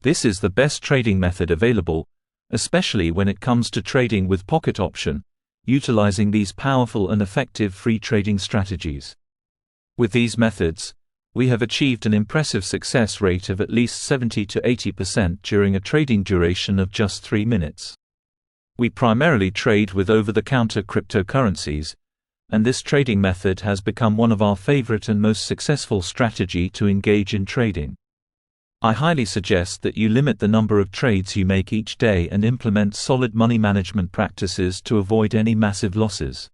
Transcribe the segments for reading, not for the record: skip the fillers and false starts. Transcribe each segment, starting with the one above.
This is the best trading method available, especially when it comes to trading with pocket option, utilizing these powerful and effective free trading strategies. With these methods, we have achieved an impressive success rate of at least 70 to 80% during a trading duration of just 3 minutes. We primarily trade with over-the-counter cryptocurrencies, and this trading method has become one of our favorite and most successful strategy to engage in trading. I highly suggest that you limit the number of trades you make each day and implement solid money management practices to avoid any massive losses.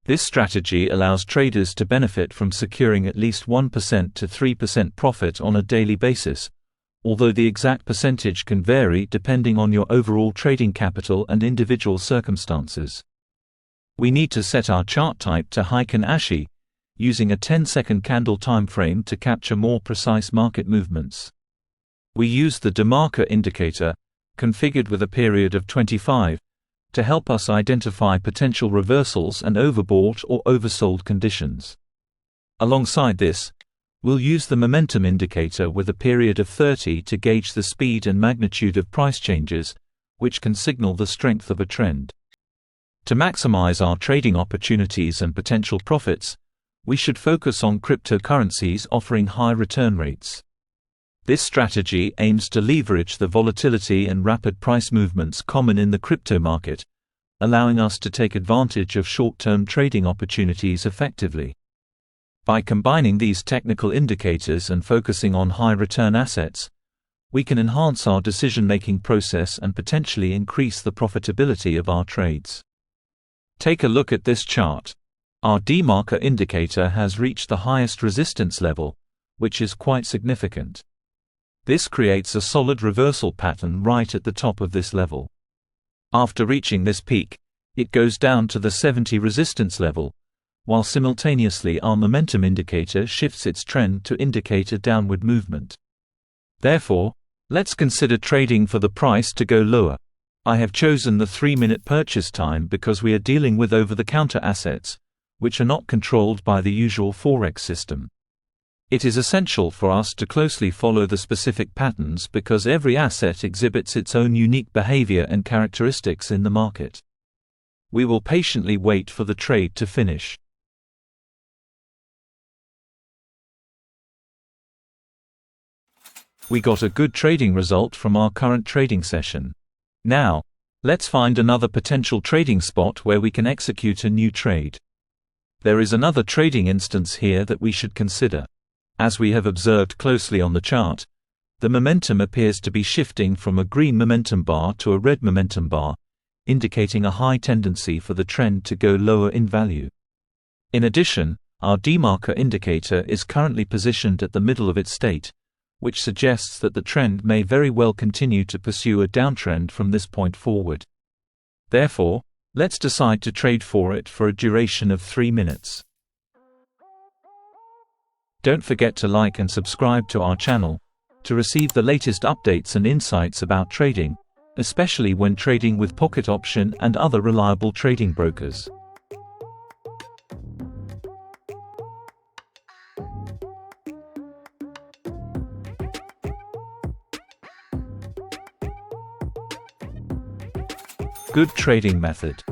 This strategy allows traders to benefit from securing at least 1% to 3% profit on a daily basis, although the exact percentage can vary depending on your overall trading capital and individual circumstances. We need to set our chart type to Heikin Ashi, using a 10-second candle time frame to capture more precise market movements. We use the Demarker indicator, configured with a period of 25, to help us identify potential reversals and overbought or oversold conditions. Alongside this, we'll use the Momentum indicator with a period of 30 to gauge the speed and magnitude of price changes, which can signal the strength of a trend. To maximize our trading opportunities and potential profits, we should focus on cryptocurrencies offering high return rates. This strategy aims to leverage the volatility and rapid price movements common in the crypto market, allowing us to take advantage of short-term trading opportunities effectively. By combining these technical indicators and focusing on high-return assets, we can enhance our decision-making process and potentially increase the profitability of our trades. Take a look at this chart. Our Demarker indicator has reached the highest resistance level, which is quite significant. This creates a solid reversal pattern right at the top of this level. After reaching this peak, it goes down to the 70 resistance level, while simultaneously our momentum indicator shifts its trend to indicate a downward movement. Therefore, let's consider trading for the price to go lower. I have chosen the 3-minute purchase time because we are dealing with over-the-counter assets, which are not controlled by the usual forex system. It is essential for us to closely follow the specific patterns because every asset exhibits its own unique behavior and characteristics in the market. We will patiently wait for the trade to finish. We got a good trading result from our current trading session. Now, let's find another potential trading spot where we can execute a new trade. There is another trading instance here that we should consider. As we have observed closely on the chart, the momentum appears to be shifting from a green momentum bar to a red momentum bar, indicating a high tendency for the trend to go lower in value. In addition, our Demarker indicator is currently positioned at the middle of its state, which suggests that the trend may very well continue to pursue a downtrend from this point forward. Therefore, let's decide to trade for it for a duration of 3 minutes. Don't forget to like and subscribe to our channel to receive the latest updates and insights about trading, especially when trading with pocket option and other reliable trading brokers. Good trading method.